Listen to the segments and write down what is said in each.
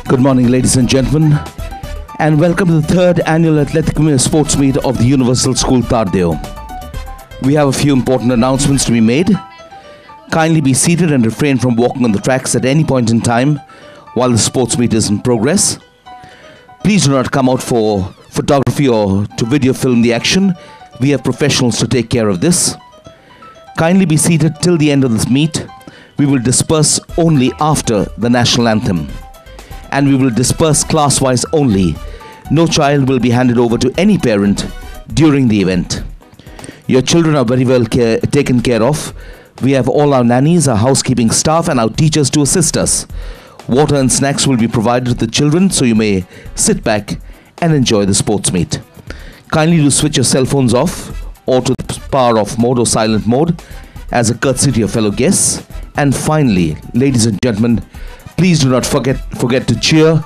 Good morning, ladies and gentlemen, and welcome to the third annual Athletic Sports Meet of the Universal School Tardeo. We have a few important announcements to be made. Kindly be seated and refrain from walking on the tracks at any point in time while the sports meet is in progress. Please do not come out for photography or to video film the action. We have professionals to take care of this. Kindly be seated till the end of this meet. We will disperse only after the national anthem. And we will disperse class-wise only. No child will be handed over to any parent during the event. Your children are very well taken care of. We have all our nannies, our housekeeping staff and our teachers to assist us. Water and snacks will be provided to the children, so you may sit back and enjoy the sports meet. Kindly do switch your cell phones off or to the power off mode or silent mode as a courtesy to your fellow guests. And finally, ladies and gentlemen, please do not forget to cheer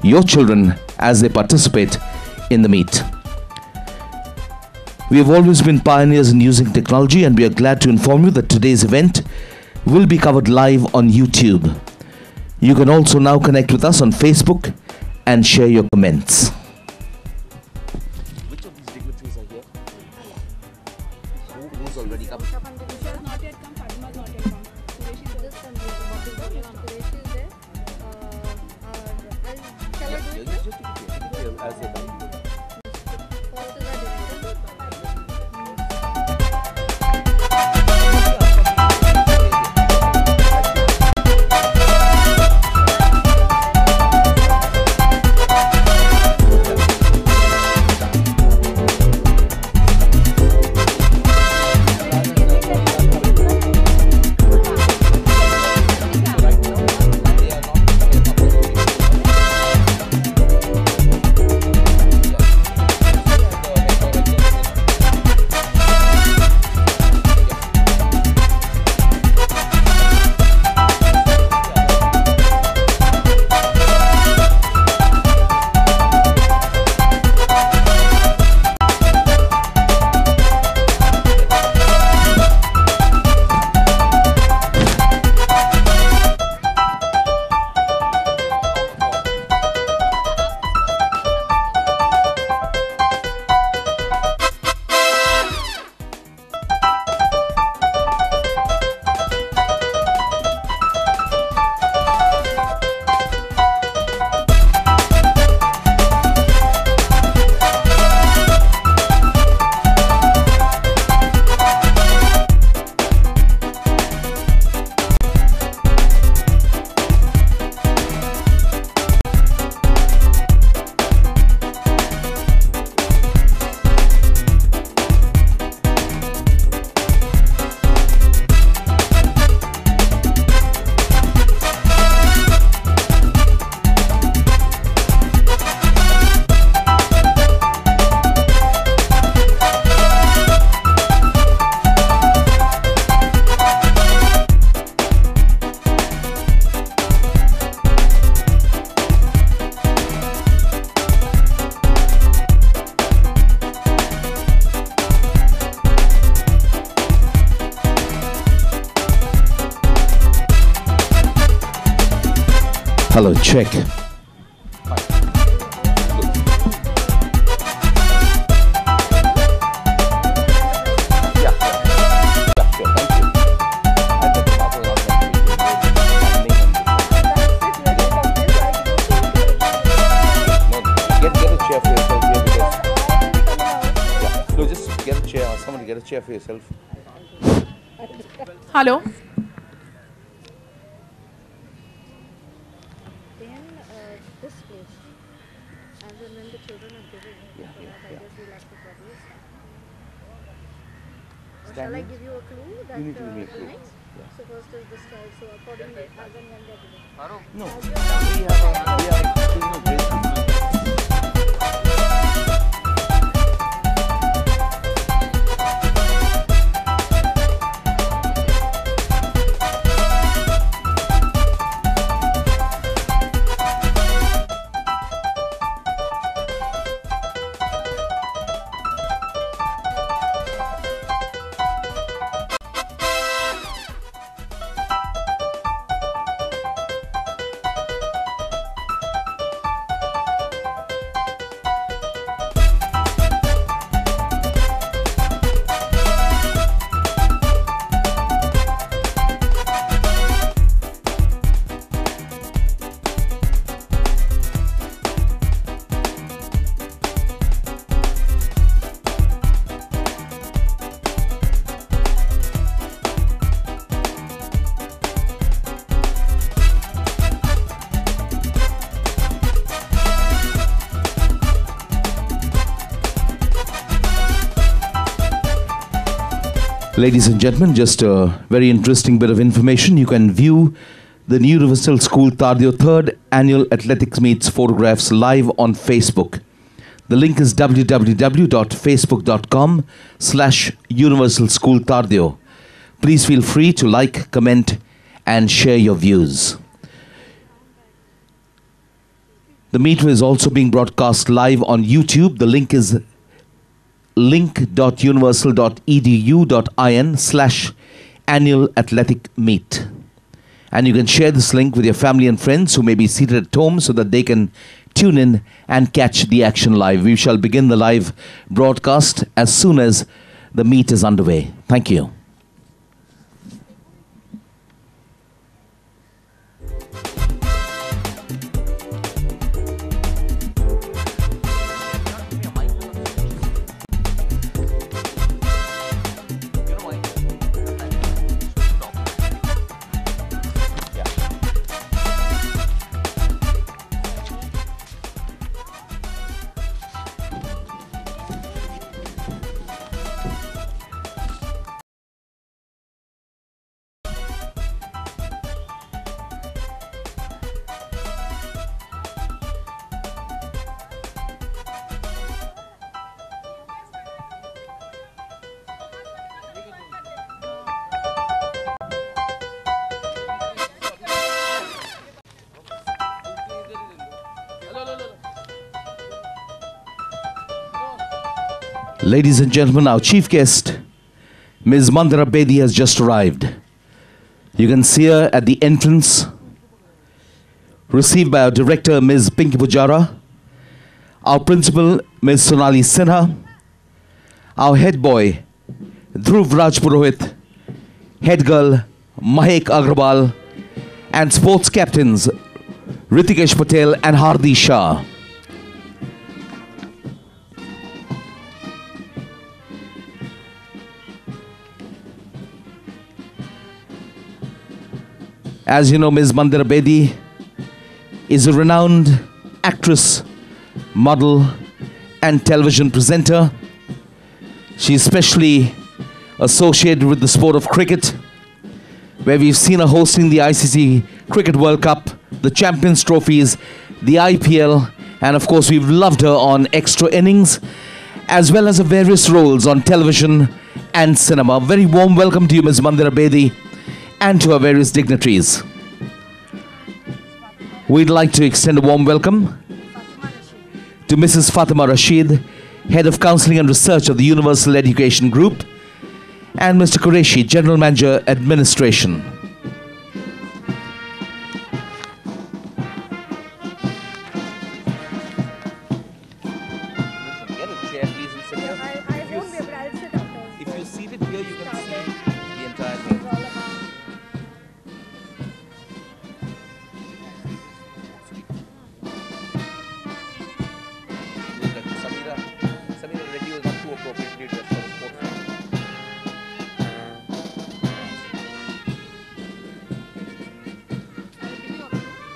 your children as they participate in the meet. We have always been pioneers in using technology, and we are glad to inform you that today's event will be covered live on YouTube. You can also now connect with us on Facebook and share your comments. Which of these dignitaries are here? Who's already come? Not yet come. Padma's not yet come. Suresh is just come. Suresh is there. Shall I do it? Just as a hello, check. Get a chair for yourself. Hello. This place, and then when the children are giving, I guess we'll have to probably stand. Shall I give you a clue that you need to give me a clue. next? Yeah. So first is the stall, so accordingly, as and when they're giving. No, we have great. Ladies and gentlemen, just a very interesting bit of information. You can view the Universal School Tardio 3rd Annual Athletics Meets photographs live on Facebook. The link is www.facebook.com/Universal School Tardio. Please feel free to like, comment, and share your views. The meet is also being broadcast live on YouTube. The link is link.universal.edu.in/annual athletic meet. And you can share this link with your family and friends who may be seated at home so that they can tune in and catch the action live. We shall begin the live broadcast as soon as the meet is underway. Thank you. Ladies and gentlemen, our chief guest, Ms. Mandara Bedi, has just arrived. You can see her at the entrance, received by our director, Ms. Pinky Pujara, our principal, Ms. Sonali Sinha, our head boy, Dhruv Raj Purohit, head girl, Mahek Agrawal, and sports captains, Ritikesh Patel and Hardi Shah. As you know, Ms. Mandara Bedi is a renowned actress, model, and television presenter. She is specially associated with the sport of cricket, where we've seen her hosting the ICC Cricket World Cup, the Champions Trophies, the IPL, and of course we've loved her on Extra Innings, as well as her various roles on television and cinema. Very warm welcome to you, Ms. Mandara Bedi, and to our various dignitaries. We'd like to extend a warm welcome to Mrs. Fatima Rashid, Head of Counseling and Research of the Universal Education Group, and Mr. Qureshi, General Manager, Administration. Get a chair, please, and sit here. I won't be able to. I'll sit after. If you seat it here, you can see the entire thing. Samira Reddy was not too appropriately dressed for the sports.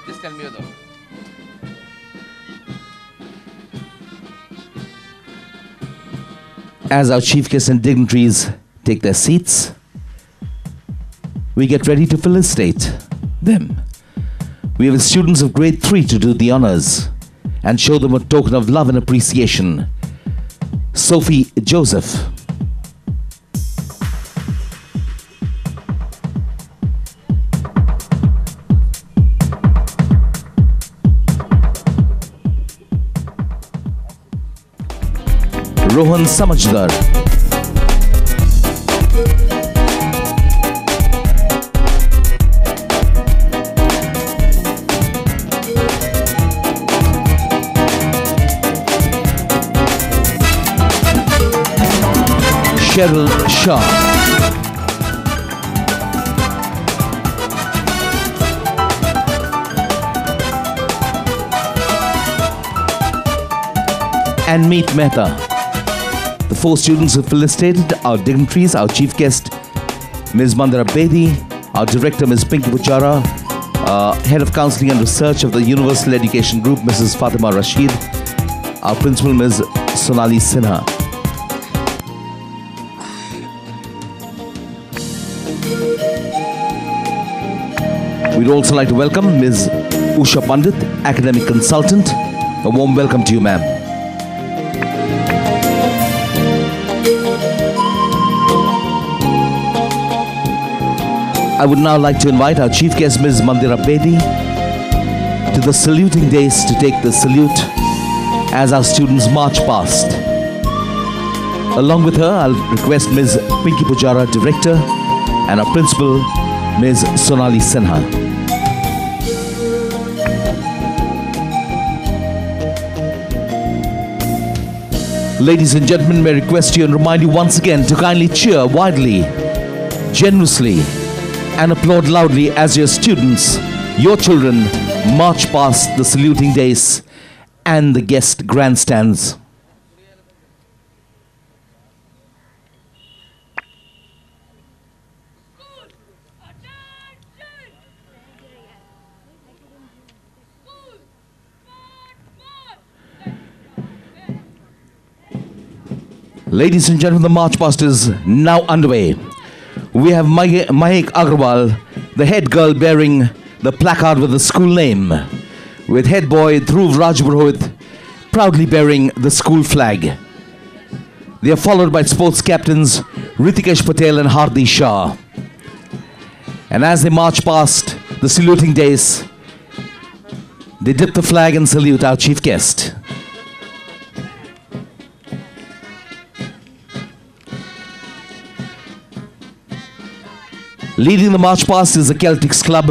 Just tell me your though. As our chief guests and dignitaries take their seats, we get ready to felicitate them. We have students of grade 3 to do the honors and show them a token of love and appreciation. Sophie Joseph. Rohan Samajdar. Cheryl Shah. And Meet Mehta. The 4 students who felicitated our dignitaries, our chief guest, Ms. Mandara Bedi, our director, Ms. Pinky Pujara, Head of Counseling and Research of the Universal Education Group, Mrs. Fatima Rashid, our principal, Ms. Sonali Sinha. We'd also like to welcome Ms. Usha Pandit, Academic Consultant. A warm welcome to you, ma'am. I would now like to invite our chief guest, Ms. Mandira Bedi, to the saluting dais to take the salute as our students march past. Along with her, I'll request Ms. Pinky Pujara, Director, and our Principal, Ms. Sonali Sinha. Ladies and gentlemen, may I request you and remind you once again to kindly cheer widely, generously, and applaud loudly as your students, your children, march past the saluting dais and the guest grandstands. Ladies and gentlemen, the march past is now underway. We have Mahek Agrawal, the head girl bearing the placard with the school name, with head boy Dhruv Rajpurohit proudly bearing the school flag. They are followed by sports captains Ritikesh Patel and Hardi Shah. And as they march past the saluting dais, they dip the flag and salute our chief guest. Leading the march past is the Celtics club,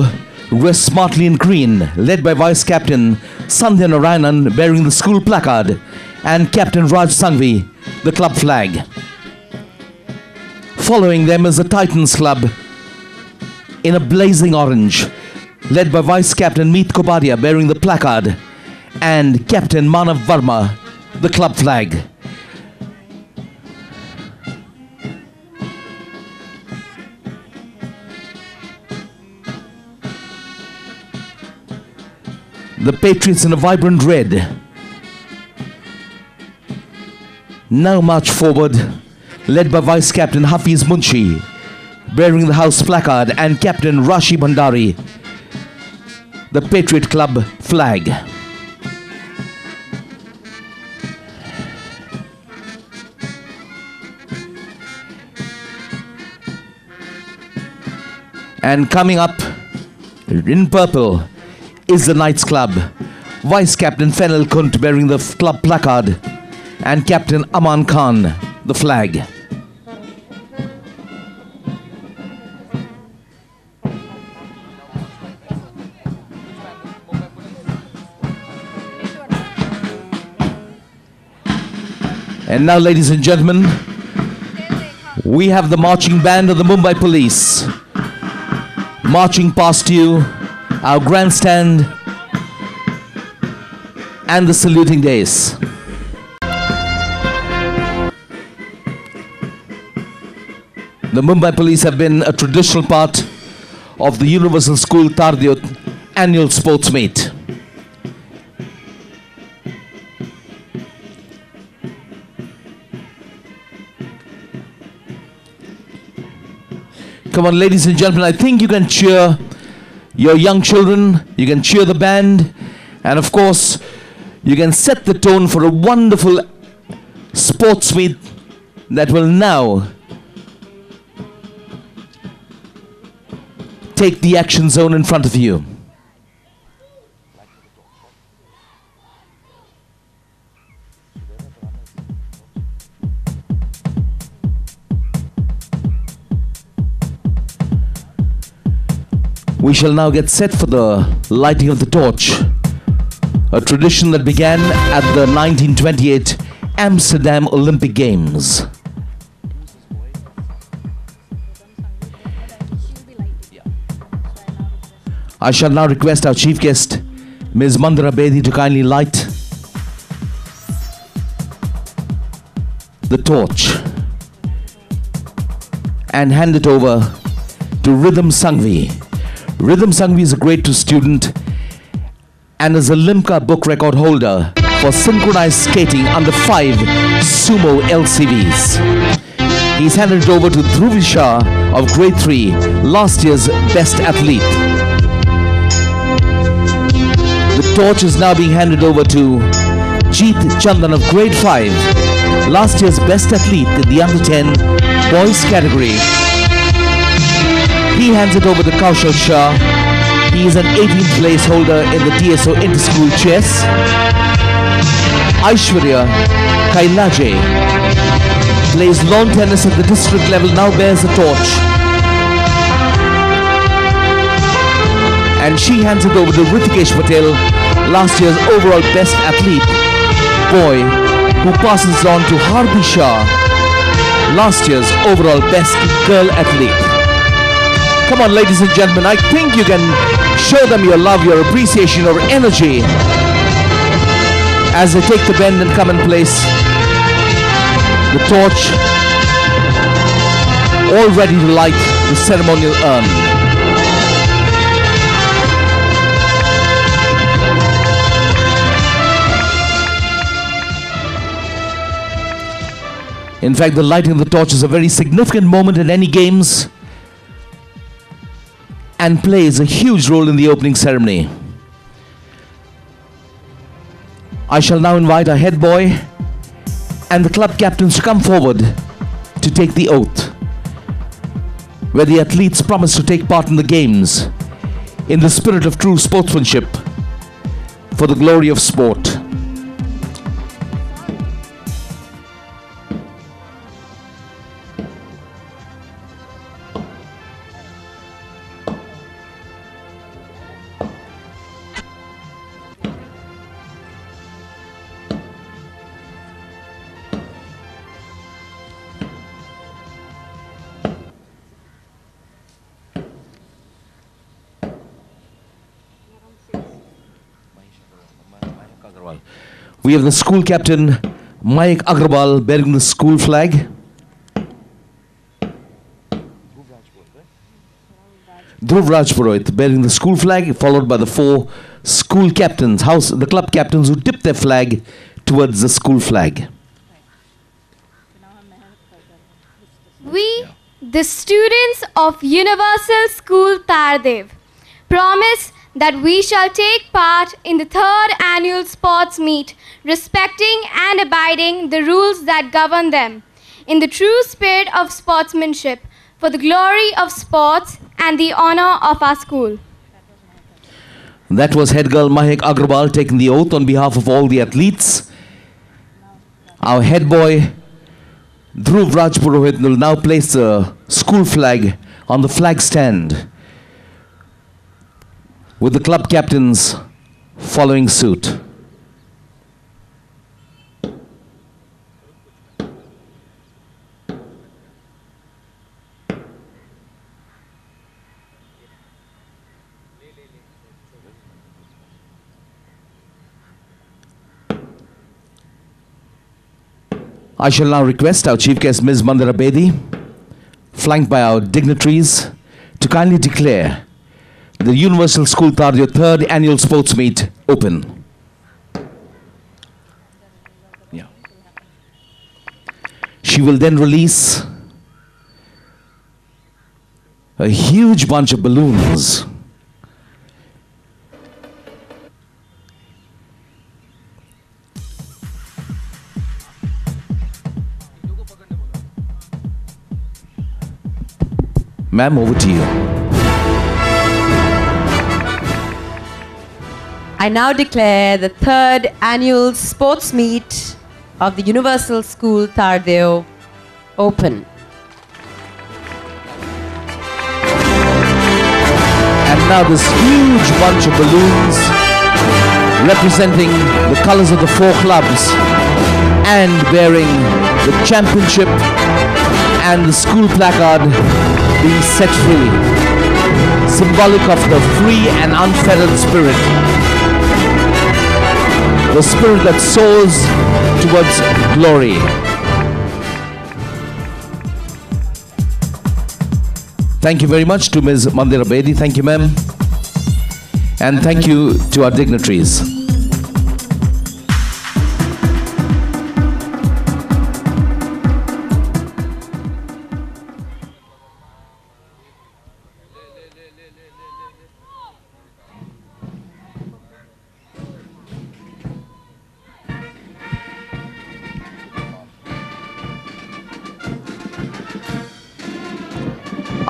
dressed smartly in green, led by Vice Captain Sandhya Narayanan bearing the school placard and Captain Raj Sangvi, the club flag. Following them is the Titans club in a blazing orange, led by Vice Captain Meet Kobadia bearing the placard and Captain Manav Verma, the club flag. The Patriots in a vibrant red now march forward, led by Vice Captain Hafiz Munshi, bearing the house placard, and Captain Rashi Bhandari, the Patriot Club flag. And coming up in purple is the Knights Club, Vice Captain Fenel Kunt bearing the club placard and Captain Aman Khan, the flag. And now, ladies and gentlemen, we have the marching band of the Mumbai Police marching past you, our grandstand, and the saluting dais. The Mumbai Police have been a traditional part of the Universal School Tardio annual sports meet. Come on, ladies and gentlemen, I think you can cheer your young children, you can cheer the band, and of course, you can set the tone for a wonderful sports meet that will now take the action zone in front of you. We shall now get set for the lighting of the torch, a tradition that began at the 1928 Amsterdam Olympic Games. I shall now request our chief guest, Ms. Mandira Bedi, to kindly light the torch and hand it over to Rhythm Sangvi. Rhythm Sangvi is a grade 2 student and is a Limca book record holder for synchronized skating under 5 sumo LCVs. He's handed it over to Dhruv Shah of grade 3, last year's best athlete. torch is now being handed over to Jeet Chandan of grade 5, last year's best athlete in the under 10 boys category. He hands it over to Kaushal Shah. He is an 18th place holder in the DSO Inter-School Chess. Aishwarya Kailaje plays lawn tennis at the district level, now bears the torch. And she hands it over to Ritikesh Patel, last year's overall best athlete, boy, who passes on to Harbi Shah, last year's overall best girl athlete. Come on, ladies and gentlemen, I think you can show them your love, your appreciation, your energy as they take the bend and come and place the torch, all ready to light the ceremonial urn. In fact, the lighting of the torch is a very significant moment in any games and plays a huge role in the opening ceremony. I shall now invite our head boy and the club captains to come forward to take the oath, where the athletes promise to take part in the games in the spirit of true sportsmanship for the glory of sport. We have the school captain, Mahek Agrawal, bearing the school flag. Dhruv Rajpurohit bearing the school flag, followed by the 4 school captains, the club captains who tip their flag towards the school flag. We, the students of Universal School Tardev, promise that we shall take part in the 3rd annual sports meet, respecting and abiding the rules that govern them, in the true spirit of sportsmanship, for the glory of sports and the honor of our school. That was head girl Mahek Agrawal taking the oath on behalf of all the athletes. Our head boy Dhruv Rajpurohit will now place the school flag on the flag stand, with the club captains following suit. I shall now request our chief guest, Ms. Mandira Bedi, flanked by our dignitaries, to kindly declare the Universal School Tardev 3rd Annual Sports Meet open. Yeah. She will then release a huge bunch of balloons. Ma'am, over to you. I now declare the 3rd annual sports meet of the Universal School Tardev open. And now this huge bunch of balloons representing the colors of the 4 clubs and bearing the championship and the school placard being set free, symbolic of the free and unfettered spirit, the spirit that soars towards glory. Thank you very much to Ms. Mandira Bedi. Thank you, ma'am. And thank you to our dignitaries.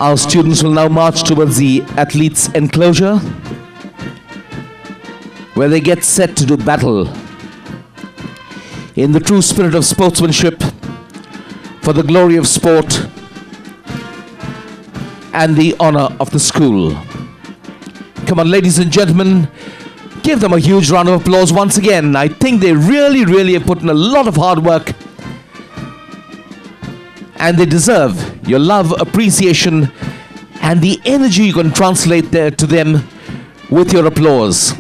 Our students will now march towards the athletes' enclosure, where they get set to do battle in the true spirit of sportsmanship for the glory of sport and the honor of the school. Come on, ladies and gentlemen, give them a huge round of applause once again. I think they really have put in a lot of hard work, and they deserve your love, appreciation, and the energy you can translate there to them with your applause.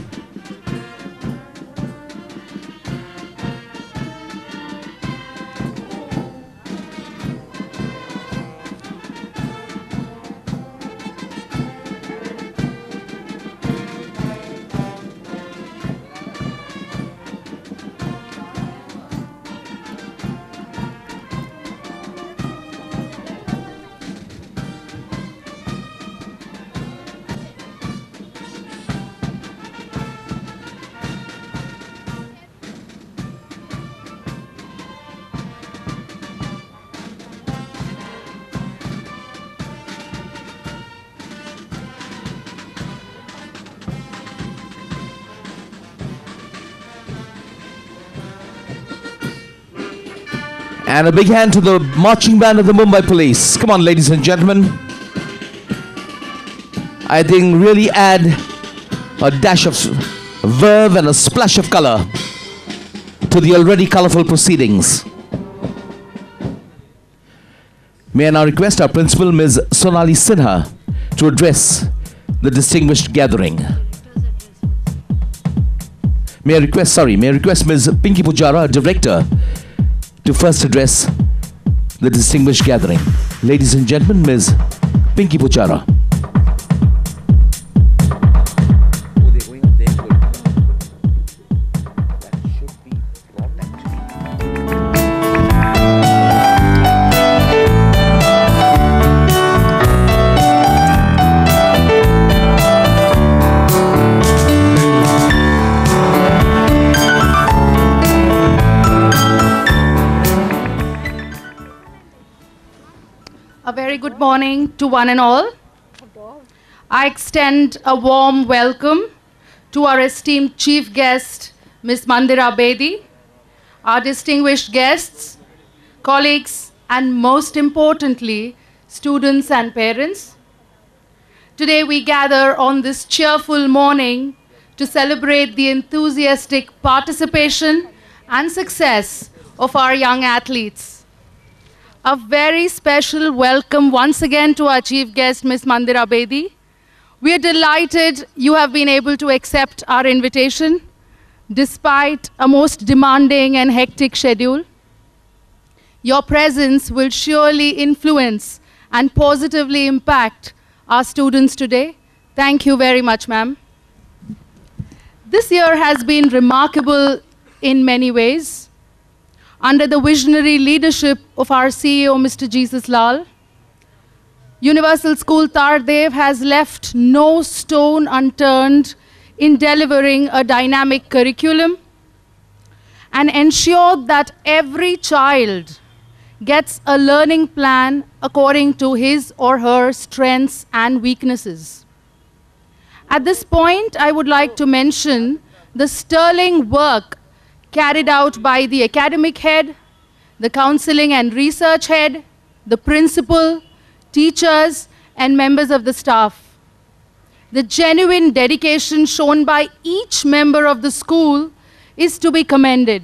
And a big hand to the marching band of the Mumbai Police. Come on, ladies and gentlemen. I think really add a dash of verve and a splash of color to the already colorful proceedings. May I now request our principal, Ms. Sonali Sinha, to address the distinguished gathering. May I request Ms. Pinky Pujara, Director, to first address the distinguished gathering. Ladies and gentlemen, Ms. Pinky Pujara. A very good morning to one and all. I extend a warm welcome to our esteemed chief guest, Ms. Mandira Bedi, our distinguished guests, colleagues, and most importantly, students and parents. Today we gather on this cheerful morning to celebrate the enthusiastic participation and success of our young athletes. A very special welcome once again to our chief guest, Ms. Mandira Bedi. We are delighted you have been able to accept our invitation despite a most demanding and hectic schedule. Your presence will surely influence and positively impact our students today. Thank you very much, ma'am. This year has been remarkable in many ways. Under the visionary leadership of our CEO, Mr. Jesus Lal, Universal School Tardev has left no stone unturned in delivering a dynamic curriculum and ensured that every child gets a learning plan according to his or her strengths and weaknesses. At this point, I would like to mention the sterling work carried out by the academic head, the counseling and research head, the principal, teachers, and members of the staff. The genuine dedication shown by each member of the school is to be commended.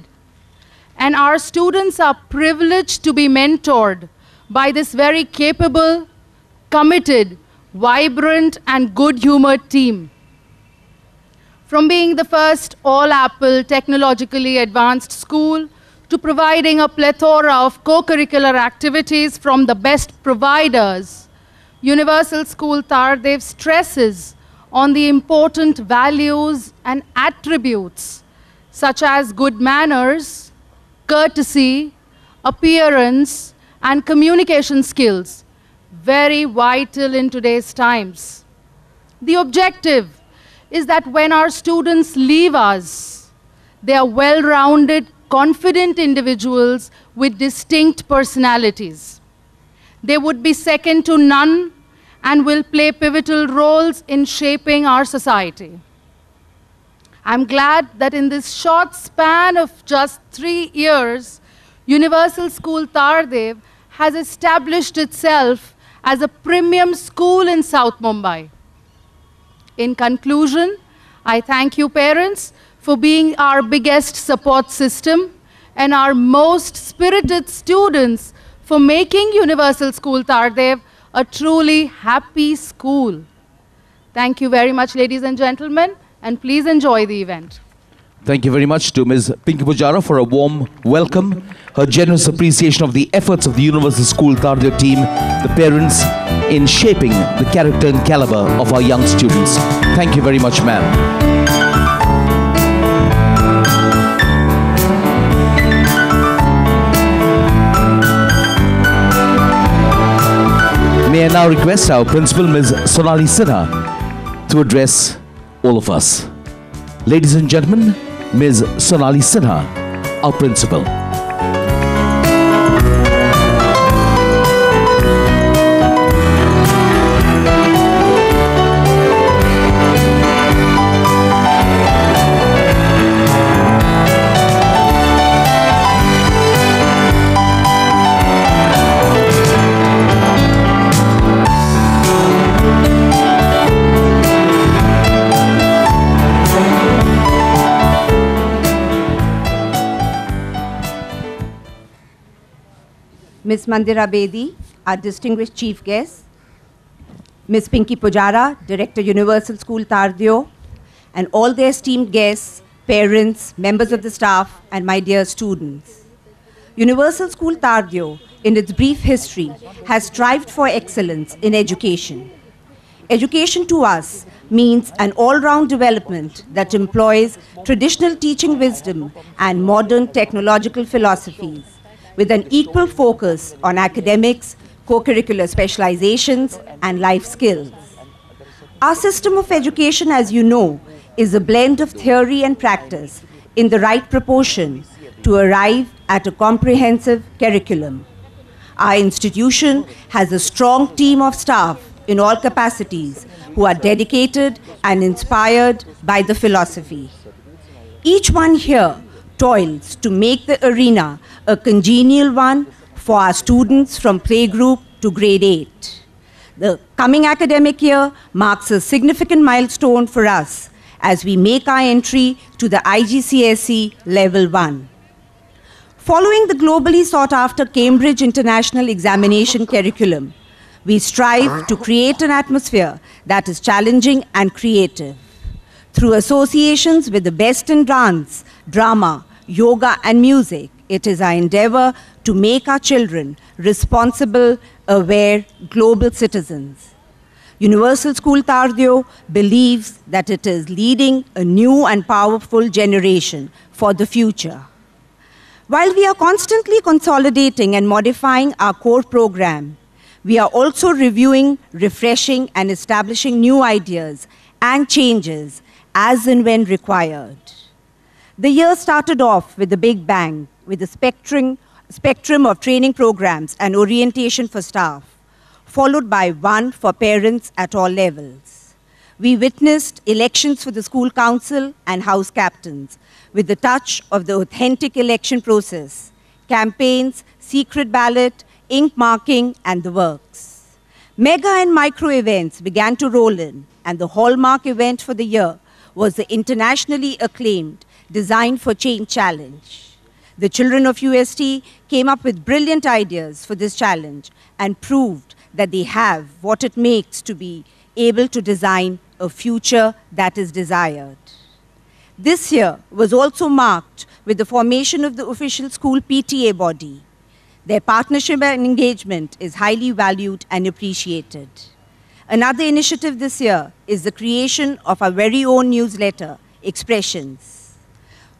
And our students are privileged to be mentored by this very capable, committed, vibrant, and good-humored team. From being the first all-Apple technologically advanced school to providing a plethora of co-curricular activities from the best providers, Universal School Tardev stresses on the important values and attributes such as good manners, courtesy, appearance, and communication skills, very vital in today's times. The objective is that when our students leave us, they are well-rounded, confident individuals with distinct personalities. They would be second to none and will play pivotal roles in shaping our society. I'm glad that in this short span of just 3 years, Universal School Tardev has established itself as a premium school in South Mumbai. In conclusion, I thank you parents for being our biggest support system and our most spirited students for making Universal School Tardev a truly happy school. Thank you very much, ladies and gentlemen, and please enjoy the event. Thank you very much to Ms. Pinky Pujara for a warm welcome, her generous appreciation of the efforts of the Universal School Tardev team, the parents, in shaping the character and caliber of our young students. Thank you very much, ma'am. May I now request our principal, Ms. Sonali Sinha, to address all of us. Ladies and gentlemen, Ms. Sonali Sinha, our principal. Ms. Mandira Bedi, our distinguished chief guest, Ms. Pinky Pujara, Director Universal School Tardev, and all their esteemed guests, parents, members of the staff, and my dear students. Universal School Tardev, in its brief history, has strived for excellence in education. Education to us means an all-round development that employs traditional teaching wisdom and modern technological philosophies, with an equal focus on academics, co-curricular specializations, and life skills. Our system of education, as you know, is a blend of theory and practice in the right proportion to arrive at a comprehensive curriculum. Our institution has a strong team of staff in all capacities who are dedicated and inspired by the philosophy. Each one here toils to make the arena a congenial one for our students from playgroup to grade 8. The coming academic year marks a significant milestone for us as we make our entry to the IGCSE Level 1. Following the globally sought-after Cambridge International Examination curriculum, we strive to create an atmosphere that is challenging and creative. Through associations with the best in dance, drama, yoga, and music, it is our endeavor to make our children responsible, aware, global citizens. Universal School Tardev believes that it is leading a new and powerful generation for the future. While we are constantly consolidating and modifying our core program, we are also reviewing, refreshing, and establishing new ideas and changes as and when required. The year started off with a big bang, with a spectrum of training programs and orientation for staff, followed by one for parents at all levels. We witnessed elections for the school council and house captains, with the touch of the authentic election process, campaigns, secret ballot, ink marking, and the works. Mega and micro events began to roll in, and the hallmark event for the year was the internationally acclaimed Design for Change Challenge. The children of UST came up with brilliant ideas for this challenge and proved that they have what it makes to be able to design a future that is desired. This year was also marked with the formation of the official school PTA body. Their partnership and engagement is highly valued and appreciated. Another initiative this year is the creation of our very own newsletter, Expressions.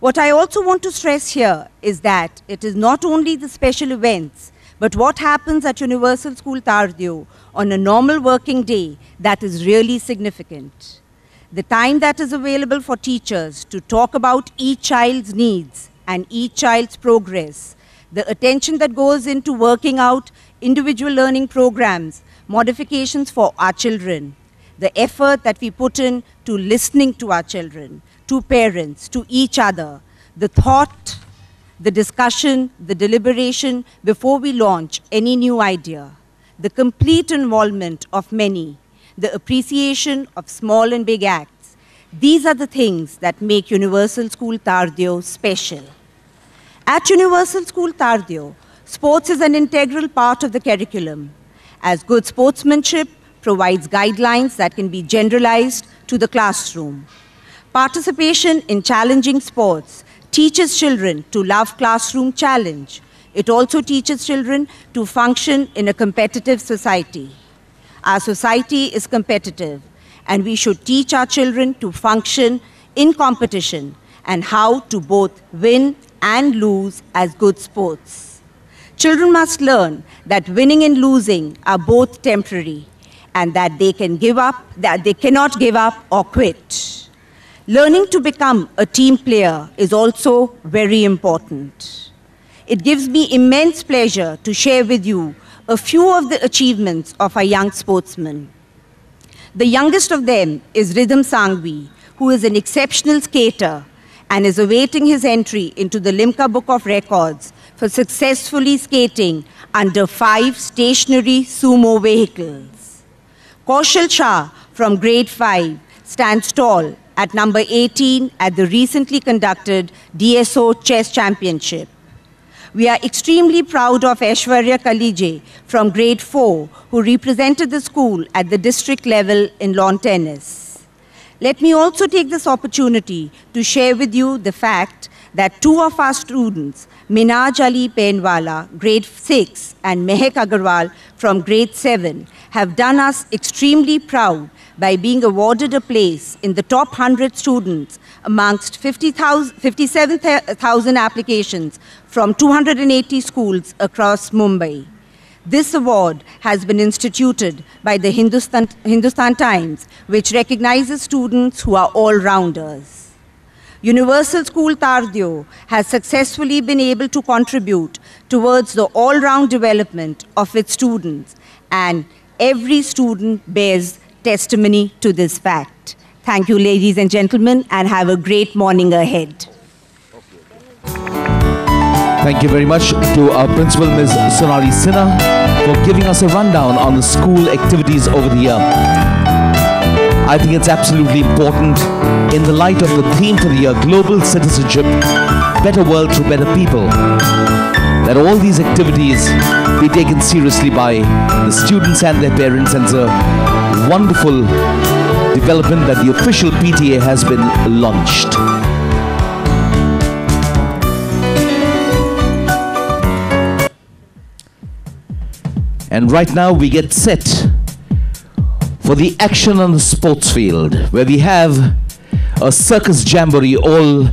What I also want to stress here is that it is not only the special events, but what happens at Universal School Tardev on a normal working day that is really significant. The time that is available for teachers to talk about each child's needs and each child's progress, the attention that goes into working out individual learning programs modifications for our children, the effort that we put in to listening to our children, to parents, to each other, the thought, the discussion, the deliberation before we launch any new idea, the complete involvement of many, the appreciation of small and big acts. These are the things that make Universal School Tardeo special. At Universal School Tardeo, sports is an integral part of the curriculum, as good sportsmanship provides guidelines that can be generalized to the classroom. Participation in challenging sports teaches children to love classroom challenge. It also teaches children to function in a competitive society. Our society is competitive, and we should teach our children to function in competition and how to both win and lose as good sports. Children must learn that winning and losing are both temporary, and that they cannot give up or quit. Learning to become a team player is also very important. It gives me immense pleasure to share with you a few of the achievements of our young sportsmen. The youngest of them is Rhythm Sangvi, who is an exceptional skater and is awaiting his entry into the Limca Book of Records for successfully skating under 5 stationary sumo vehicles. Kaushal Shah from grade 5 stands tall at number 18 at the recently conducted DSO Chess Championship. We are extremely proud of Aishwarya Kalije from grade 4, who represented the school at the district level in lawn tennis. Let me also take this opportunity to share with you the fact that 2 of our students, Minaj Ali Penwala, grade 6, and Mehak Agarwal from grade 7, have done us extremely proud by being awarded a place in the top 100 students amongst 57,000 applications from 280 schools across Mumbai. This award has been instituted by the Hindustan Times, which recognizes students who are all-rounders. Universal School Tardeo has successfully been able to contribute towards the all-round development of its students, and every student bears testimony to this fact. Thank you, ladies and gentlemen, and have a great morning ahead. Thank you very much to our principal, Ms. Sonali Sinha, for giving us a rundown on the school activities over the year. I think it's absolutely important in the light of the theme for the year, Global Citizenship, Better World Through Better People, that all these activities be taken seriously by the students and their parents, and it's a wonderful development that the official PTA has been launched. And right now we get set for the action on the sports field, where we have a circus jamboree all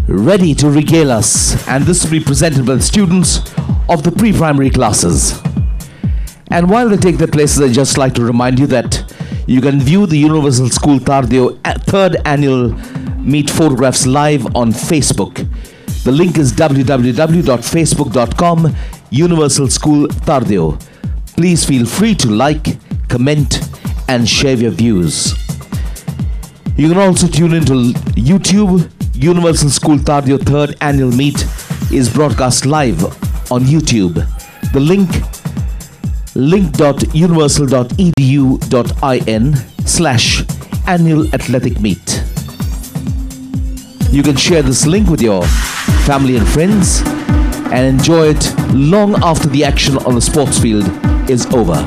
ready to regale us, and this will be presented by the students of the pre-primary classes. And while they take their places, I'd just like to remind you that you can view the Universal School Tardeo 3rd Annual Meet photographs live on Facebook. The link is www.facebook.com Universal School Tardeo. Please feel free to like, comment, and share your views. You can also tune into YouTube. Universal School Tardeo 3rd Annual Meet is broadcast live on YouTube. The link link.universal.edu.in/annual athletic meet. You can share this link with your family and friends and enjoy it long after the action on the sports field is over.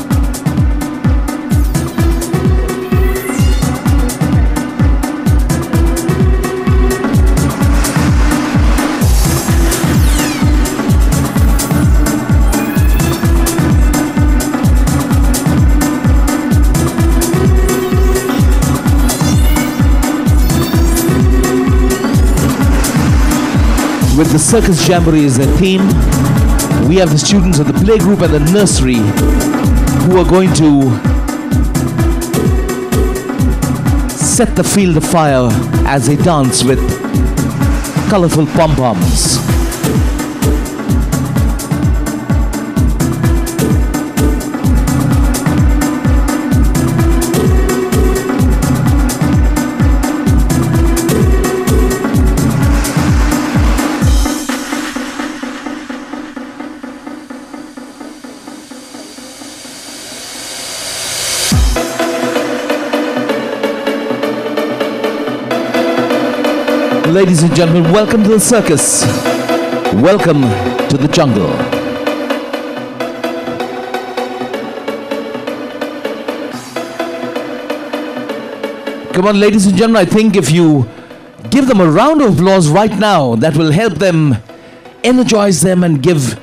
With the circus jamboree as a theme, we have the students of the playgroup and the nursery who are going to set the field afire as they dance with colorful pom-poms. Ladies and gentlemen, welcome to the circus. Welcome to the jungle. Come on, ladies and gentlemen, I think if you give them a round of applause right now, that will help them, energize them, and give them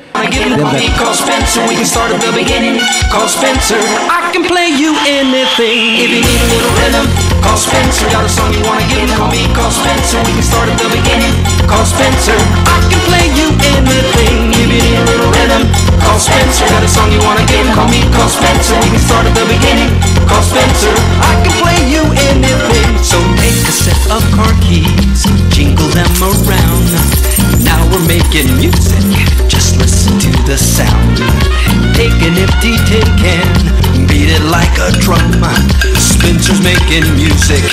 that. Call Spencer, we can start at the beginning. Call Spencer, I can play you anything. If you need a little rhythm, call Spencer. Got a song you wanna give? Call me. Call Spencer, we can start at the beginning. Call Spencer, I can play you anything. If you need a little rhythm, call Spencer. Got a song you wanna give? Call me. Call Spencer, we can start at the beginning. Call Spencer, I can play you anything. So take a set of car keys, jingle them around. Now we're making music, just listen to the sound. Take an empty tin can, beat it like a drum. Spencer's making music,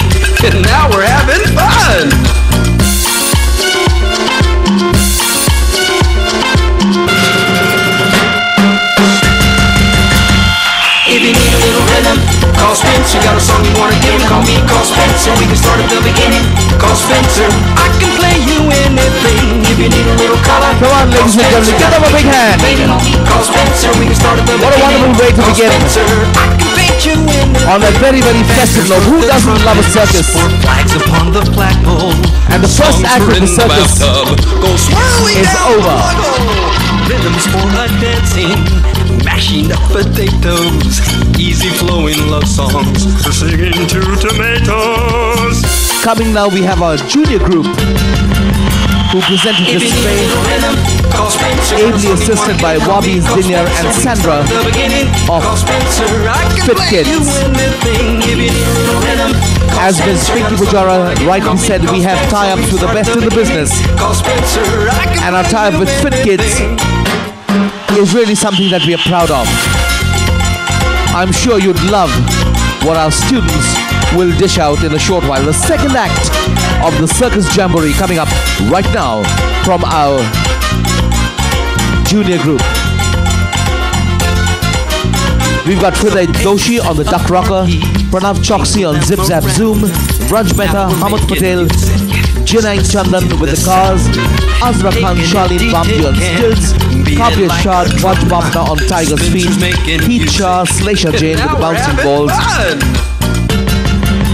and now we're having fun. If you need a little rhythm, call Spencer. Got a song you wanna give? Call me. Call Spencer, we can start at the beginning. Call Spencer, I can play you anything. If you need a little color, Come on, ladies and gentlemen, give them a big hand. Call Spencer, we can start at the What a beginning. wonderful way to Call begin. Spencer, I can paint you anything. On a very, very festive note, who doesn't love a circus? Four flags upon the flagpole. And the first act of the circus is over. Rhythms for a dancing, mashing up potatoes, easy flowing love songs for singing to tomatoes. Coming now, we have our junior group who presented this play, ably assisted by Wabi, Dinyar and Sandra of Fit Kids. As Ms. Pinky Pujara rightly said, we have tie-ups with the best in the business. And our tie-up with Fit Kids is really something that we are proud of. I'm sure you'd love what our students will dish out in a short while. The second act of the Circus Jamboree coming up right now from our junior group. We've got Hriday Doshi on the Duck Rocker, Pranav Choksi on Zip Zap Zoom, Raj Mehta, Hamad Patel, Jinay Chandan with the cars, Azra Khan, Charlene Bambi on stilts, Kavya Shah, Raj Bapna on Tiger's feet, Heat Shah, Slasha Jain with the bouncing balls.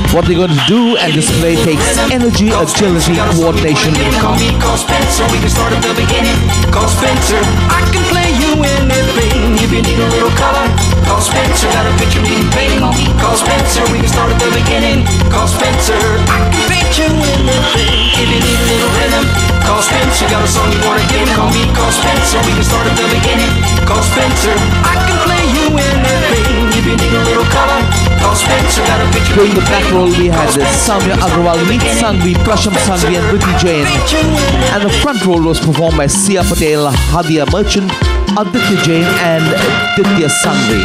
What they're going to do and display takes energy, agility, coordination. Call me, call Spencer, we can start at the beginning. Call Spencer, I can play you anything. If you need a little color, call Spencer, got a picture we can paint. Call Spencer, we can start at the beginning. Call Spencer, I can paint you anything. If you need a little rhythm, call Spencer, got a song you wanna give? Call me, call Spencer, we can start at the beginning. Call Spencer, I can play you anything. If you need a little color, call Spencer, got a picture. During the back roll, we had Samya Agrawal, Meet Sangvi, Prasham Sangvi and Ritu Jain. And the front roll was performed by Sia Patel, Hadia Merchant, Aditya Jain and Ditya Sangvi.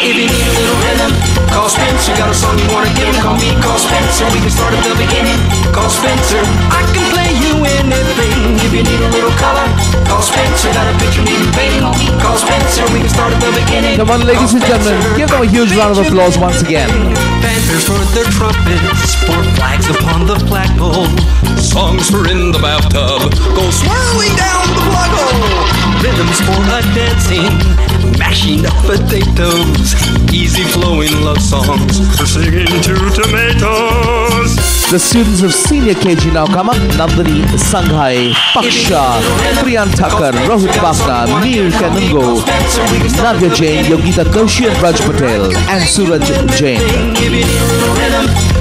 If you need a little rhythm, call Spencer, got a song you wanna give? Call me, call Spencer, we can start at the beginning. Call Spencer, I can play you anything. If you need a little color, call Spencer, got a picture we can paint. Call Spencer, we can start at the beginning. Come on, ladies and gentlemen, give them a huge round of applause once again. Fanfares for their trumpets, four flags upon the flagpole. Songs for in the bathtub, go swirling down the flagpole. Rhythms for a dancing, mashing up potatoes, easy flowing love songs for singing to tomatoes. The students of senior KG now come up. Nandini Sanghai, Paksha, Priyan Thakkar, Rohit Bapna, Neil Kanungo, Nadia Jain, Yogita Doshi and Raj Patel, and Suraj Jain.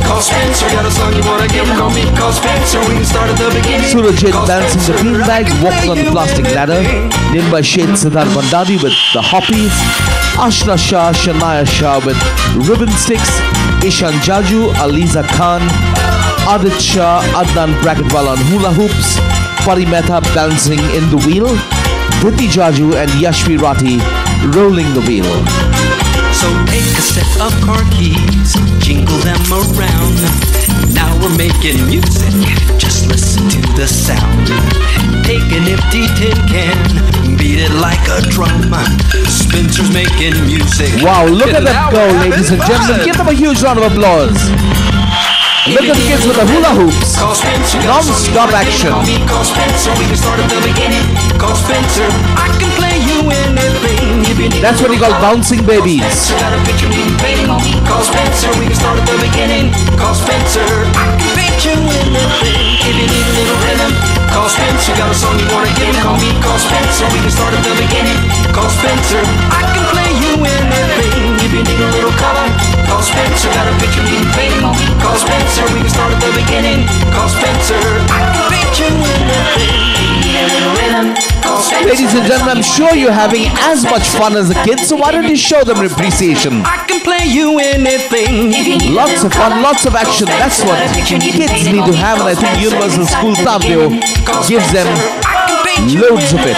Call Spencer, got a song you wanna give? Call me, call Spencer, we can start at the beginning. Suraj Jain dancing the beanbag, walking on the plastic ladder. Nimba Sheth Siddhar Bandari with the hoppies. Ashna Shah, Shania Shah with ribbon sticks. Ishan Jaju, Aliza Khan, Adit Shah, Adnan Bracketwal on hula hoops. Pari Mehta balancing in the wheel. Dhiti Jaju and Yashvi Rati rolling the wheel. So take a set of car keys, jingle them around. Now we're making music, just listen to the sound. Take an empty tin can, beat it like a drum. Spencer's making music. Wow, look at them go, ladies and gentlemen. Give them a huge round of applause. Look at the kids with the hula hoops. Call Spencer. Non-stop action. Call me, call Spencer. We can start at the beginning. Call Spencer. I can play you anything. If you need That's what you call bouncing babies. Spencer, got a picture needing painting. Call Spencer. We can start at the beginning. Call Spencer. I can paint you anything. If you need a little rhythm. Call Spencer. Got a song you wanna give him. Call me, call Spencer. We can start at the beginning. Call Spencer. I can play you anything. If you need a little color. Call Spencer. Got a picture needing painting. Call Spencer. We can start at the beginning. Call Spencer. I can paint you anything. If you need a little rhythm. Call Spencer. Ladies and gentlemen, I'm sure you're having as much fun as the kids, so why don't you show them appreciation? I can play you anything. Lots of fun, lots of action. That's what kids need to have, and I think Universal School Tardeo gives them loads of it.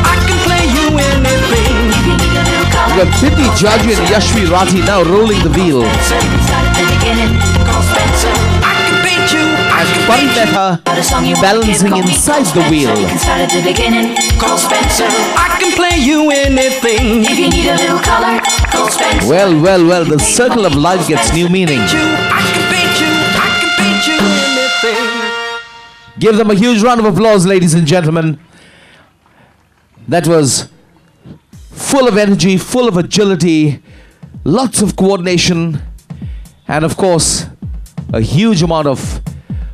I can play you anything. We've got Pindi, Jaji and Yashvi Rathi now rolling the wheel. And Parinetha balancing inside the wheel. Call Spencer. I can play you anything. If you need a little color, call Spencer. Well, well, well, the circle of life gets new meaning. I can paint you. I can paint you anything. Give them a huge round of applause, ladies and gentlemen. That was full of energy, full of agility, lots of coordination, and of course, a huge amount of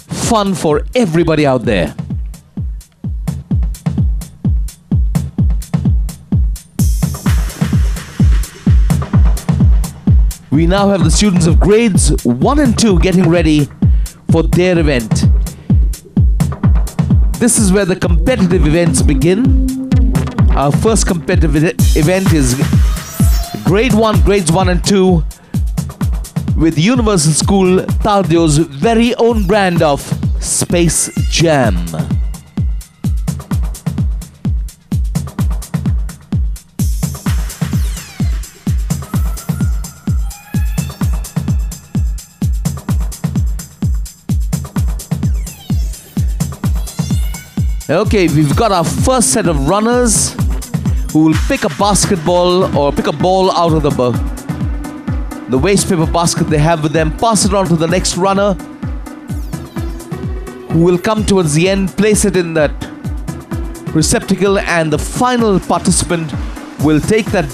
fun for everybody out there. We now have the students of grades 1 and 2 getting ready for their event. This is where the competitive events begin. Our first competitive event is grades 1 and 2 with Universal School Tardeo's very own brand of Space Jam. Okay, we've got our first set of runners who will pick a basketball or pick a ball out of the waste paper basket they have with them, pass it on to the next runner who will come towards the end, place it in that receptacle, and the final participant will take that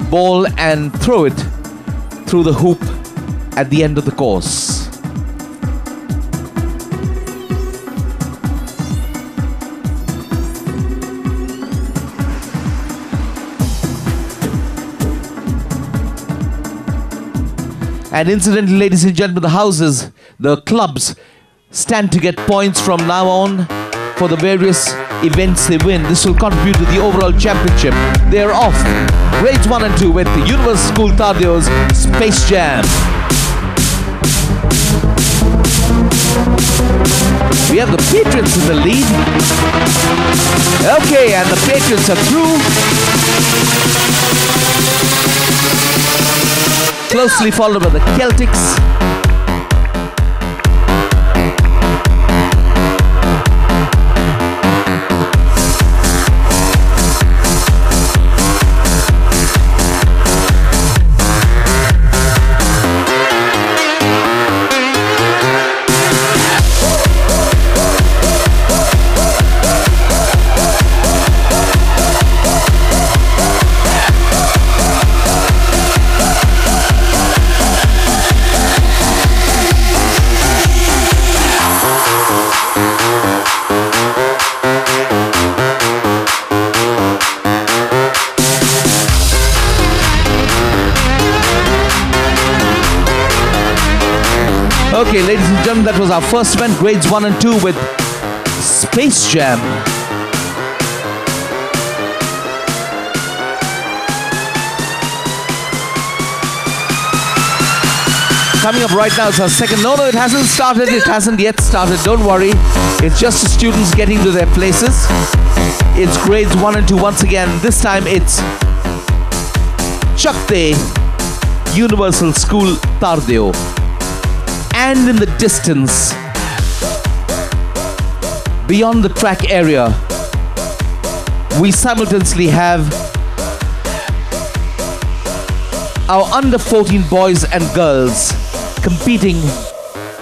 ball and throw it through the hoop at the end of the course. And incidentally, ladies and gentlemen, the houses, the clubs stand to get points from now on for the various events they win. This will contribute to the overall championship. They're off. Grades 1 and 2 with the Universal School Tardeo's Space Jam. We have the Patriots in the lead. Okay, and the Patriots are through. Closely followed by the Celtics. Okay, ladies and gentlemen, that was our first event, grades 1 and 2 with Space Jam. Coming up right now is our second. No, it hasn't started. It hasn't yet started. Don't worry. It's just the students getting to their places. It's grades 1 and 2 once again. This time it's Chakte Universal School Tardeo. And in the distance, beyond the track area, we simultaneously have our under 14 boys and girls competing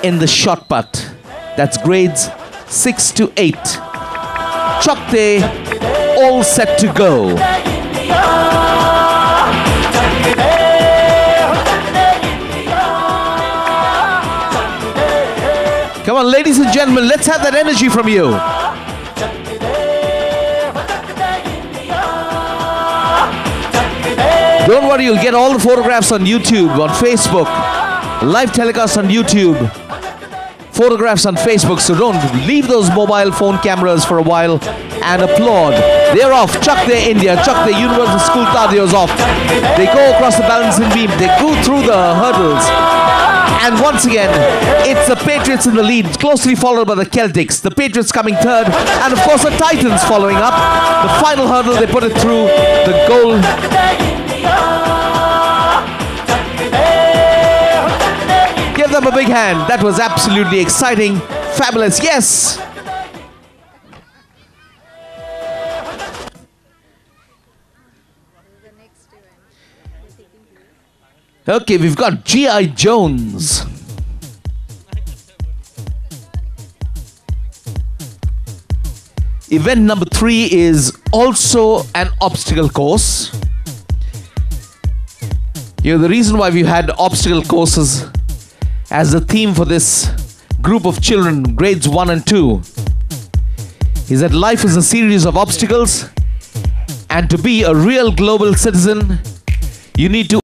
in the shot put. That's grades 6 to 8. Chakde, all set to go. Come on, ladies and gentlemen, let's have that energy from you. Don't worry, you'll get all the photographs on YouTube, on Facebook, live telecast on YouTube, photographs on Facebook, so don't leave those mobile phone cameras for a while and applaud. They're off. Chuck their India, Chuck their Universal School Tardio's off. They go across the balancing beam, they go through the hurdles. And once again, it's the Patriots in the lead, closely followed by the Celtics. The Patriots coming third, and of course the Titans following up. The final hurdle, they put it through. The goal. Give them a big hand. That was absolutely exciting. Fabulous. Yes. Okay, we've got G.I. Jones. Event number 3 is also an obstacle course. You know, the reason why we've had obstacle courses as a theme for this group of children, grades 1 and 2, is that life is a series of obstacles, and to be a real global citizen, you need to